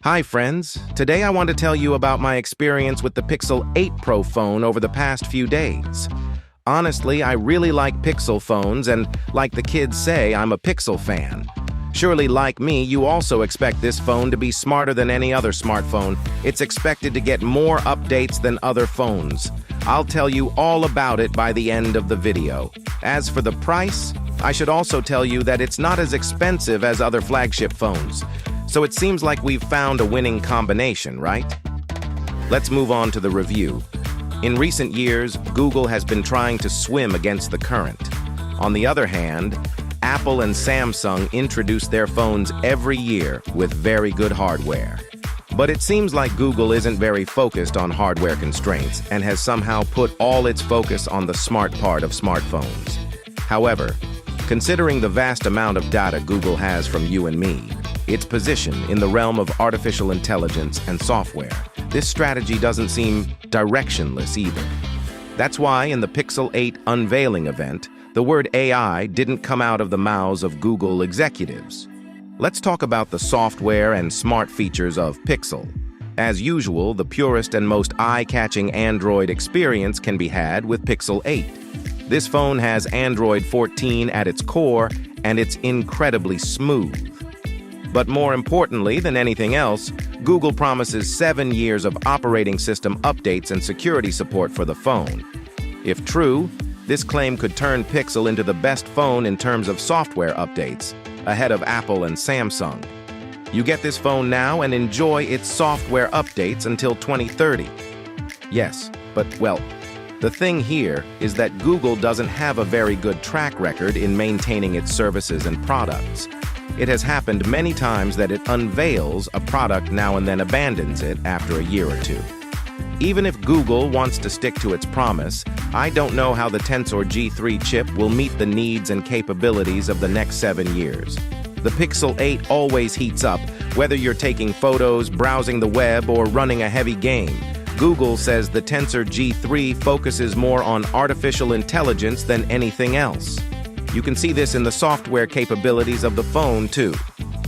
Hi friends, today I want to tell you about my experience with the Pixel 8 Pro phone over the past few days. Honestly, I really like Pixel phones and, like the kids say, I'm a Pixel fan. Surely, like me, you also expect this phone to be smarter than any other smartphone. It's expected to get more updates than other phones. I'll tell you all about it by the end of the video. As for the price, I should also tell you that it's not as expensive as other flagship phones. So it seems like we've found a winning combination, right? Let's move on to the review. In recent years, Google has been trying to swim against the current. On the other hand, Apple and Samsung introduce their phones every year with very good hardware. But it seems like Google isn't very focused on hardware constraints and has somehow put all its focus on the smart part of smartphones. However, considering the vast amount of data Google has from you and me, its position in the realm of artificial intelligence and software, this strategy doesn't seem directionless either. That's why in the Pixel 8 unveiling event, the word AI didn't come out of the mouths of Google executives. Let's talk about the software and smart features of Pixel. As usual, the purest and most eye-catching Android experience can be had with Pixel 8. This phone has Android 14 at its core, and it's incredibly smooth. But more importantly than anything else, Google promises 7 years of operating system updates and security support for the phone. If true, this claim could turn Pixel into the best phone in terms of software updates, ahead of Apple and Samsung. You get this phone now and enjoy its software updates until 2030. Yes, but well, the thing here is that Google doesn't have a very good track record in maintaining its services and products. It has happened many times that it unveils a product now and then abandons it after a year or two. Even if Google wants to stick to its promise, I don't know how the Tensor G3 chip will meet the needs and capabilities of the next 7 years. The Pixel 8 always heats up, whether you're taking photos, browsing the web, or running a heavy game. Google says the Tensor G3 focuses more on artificial intelligence than anything else. You can see this in the software capabilities of the phone, too.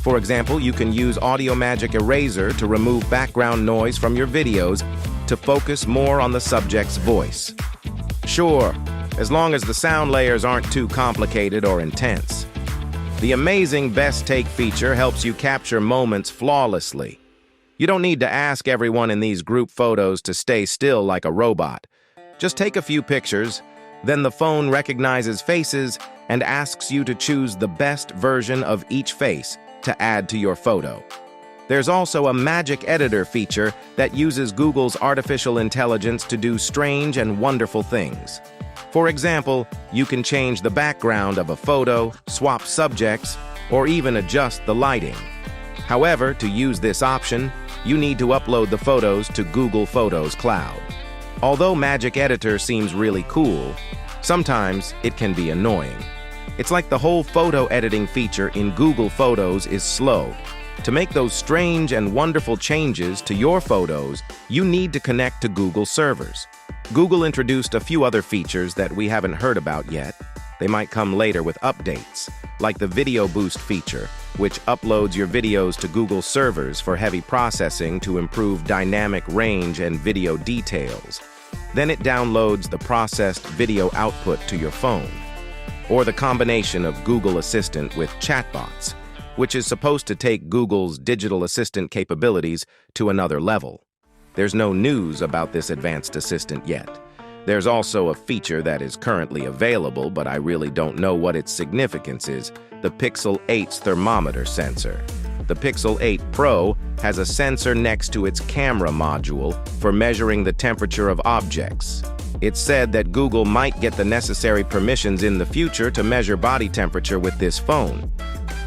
For example, you can use Audio Magic Eraser to remove background noise from your videos to focus more on the subject's voice. Sure, as long as the sound layers aren't too complicated or intense. The amazing Best Take feature helps you capture moments flawlessly. You don't need to ask everyone in these group photos to stay still like a robot. Just take a few pictures, then the phone recognizes faces and asks you to choose the best version of each face to add to your photo. There's also a magic editor feature that uses Google's artificial intelligence to do strange and wonderful things. For example, you can change the background of a photo, swap subjects, or even adjust the lighting. However, to use this option, you need to upload the photos to Google Photos Cloud. Although Magic Editor seems really cool, sometimes it can be annoying. It's like the whole photo editing feature in Google Photos is slow. To make those strange and wonderful changes to your photos, you need to connect to Google servers. Google introduced a few other features that we haven't heard about yet. They might come later with updates, like the Video Boost feature, which uploads your videos to Google servers for heavy processing to improve dynamic range and video details. Then it downloads the processed video output to your phone. Or the combination of Google Assistant with chatbots, which is supposed to take Google's digital assistant capabilities to another level. There's no news about this advanced assistant yet. There's also a feature that is currently available, but I really don't know what its significance is, the Pixel 8's thermometer sensor. The Pixel 8 Pro has a sensor next to its camera module for measuring the temperature of objects. It's said that Google might get the necessary permissions in the future to measure body temperature with this phone.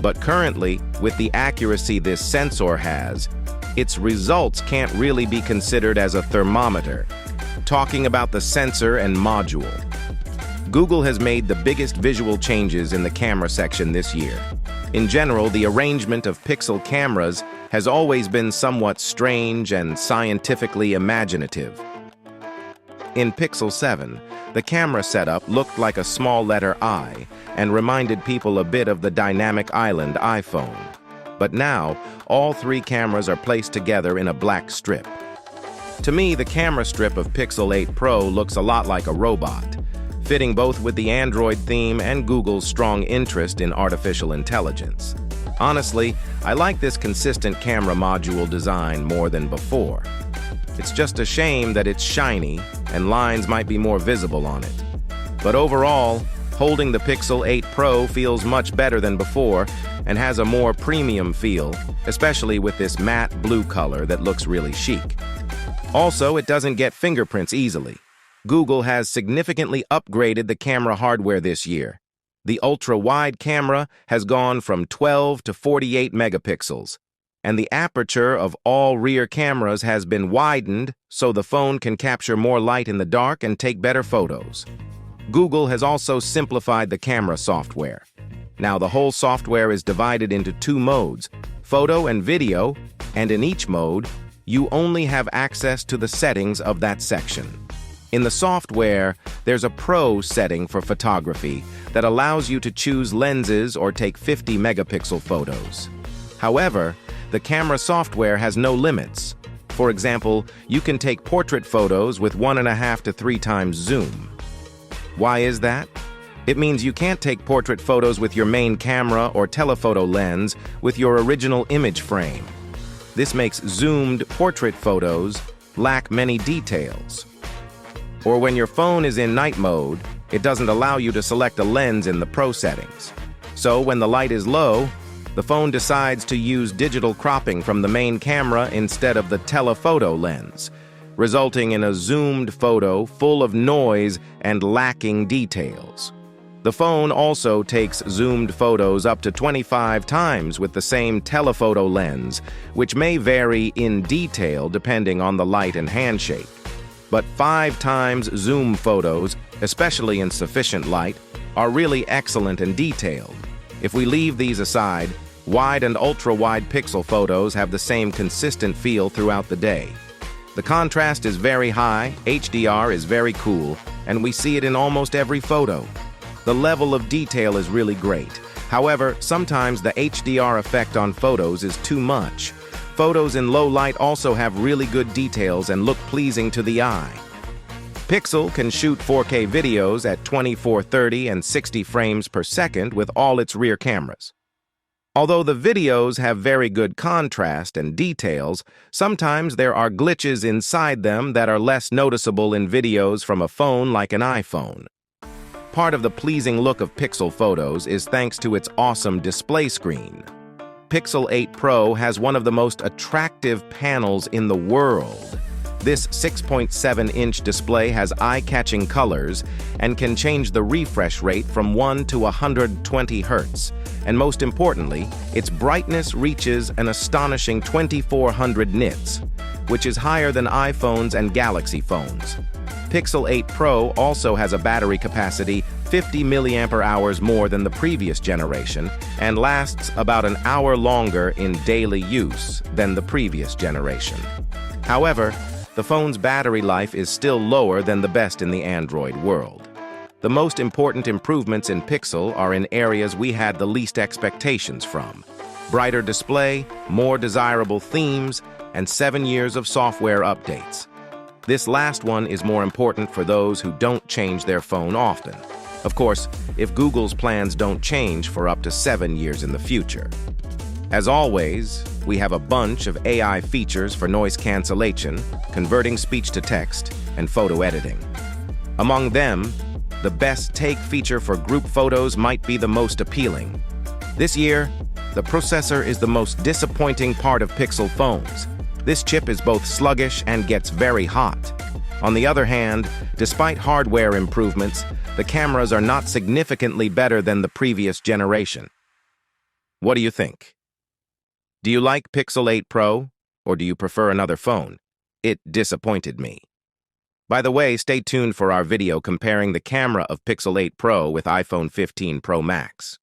But currently, with the accuracy this sensor has, its results can't really be considered as a thermometer. Talking about the sensor and module, Google has made the biggest visual changes in the camera section this year. In general, the arrangement of Pixel cameras has always been somewhat strange and scientifically imaginative. In Pixel 7, the camera setup looked like a small letter I and reminded people a bit of the dynamic island iPhone. But now, all three cameras are placed together in a black strip. To me, the camera strip of Pixel 8 Pro looks a lot like a robot, fitting both with the Android theme and Google's strong interest in artificial intelligence. Honestly, I like this consistent camera module design more than before. It's just a shame that it's shiny and lines might be more visible on it. But overall, holding the Pixel 8 Pro feels much better than before and has a more premium feel, especially with this matte blue color that looks really chic. Also, it doesn't get fingerprints easily. Google has significantly upgraded the camera hardware this year. The ultra-wide camera has gone from 12 to 48 megapixels, and the aperture of all rear cameras has been widened so the phone can capture more light in the dark and take better photos. Google has also simplified the camera software. Now the whole software is divided into two modes, photo and video, and in each mode, you only have access to the settings of that section. In the software, there's a Pro setting for photography that allows you to choose lenses or take 50 megapixel photos. However, the camera software has no limits. For example, you can take portrait photos with 1.5 to 3 times zoom. Why is that? It means you can't take portrait photos with your main camera or telephoto lens with your original image frame. This makes zoomed portrait photos lack many details. Or when your phone is in night mode, it doesn't allow you to select a lens in the Pro settings. So when the light is low, the phone decides to use digital cropping from the main camera instead of the telephoto lens, resulting in a zoomed photo full of noise and lacking details. The phone also takes zoomed photos up to 25 times with the same telephoto lens, which may vary in detail depending on the light and handshake. But 5 times zoom photos, especially in sufficient light, are really excellent and detailed. If we leave these aside, wide and ultra-wide pixel photos have the same consistent feel throughout the day. The contrast is very high, HDR is very cool, and we see it in almost every photo. The level of detail is really great. However, sometimes the HDR effect on photos is too much. Photos in low light also have really good details and look pleasing to the eye. Pixel can shoot 4K videos at 2430 and 60 frames per second with all its rear cameras. Although the videos have very good contrast and details, sometimes there are glitches inside them that are less noticeable in videos from a phone like an iPhone. Part of the pleasing look of Pixel photos is thanks to its awesome display screen. Pixel 8 Pro has one of the most attractive panels in the world. This 6.7-inch display has eye-catching colors and can change the refresh rate from 1 to 120 Hz. And most importantly, its brightness reaches an astonishing 2400 nits, which is higher than iPhones and Galaxy phones. Pixel 8 Pro also has a battery capacity 50 mAh more than the previous generation and lasts about an hour longer in daily use than the previous generation. However, the phone's battery life is still lower than the best in the Android world. The most important improvements in Pixel are in areas we had the least expectations from: brighter display, more desirable themes, and 7 years of software updates. This last one is more important for those who don't change their phone often. Of course, if Google's plans don't change for up to 7 years in the future. As always, we have a bunch of AI features for noise cancellation, converting speech to text, and photo editing. Among them, the best take feature for group photos might be the most appealing. This year, the processor is the most disappointing part of Pixel phones. This chip is both sluggish and gets very hot. On the other hand, despite hardware improvements, the cameras are not significantly better than the previous generation. What do you think? Do you like Pixel 8 Pro, or do you prefer another phone? It disappointed me. By the way, stay tuned for our video comparing the camera of Pixel 8 Pro with iPhone 15 Pro Max.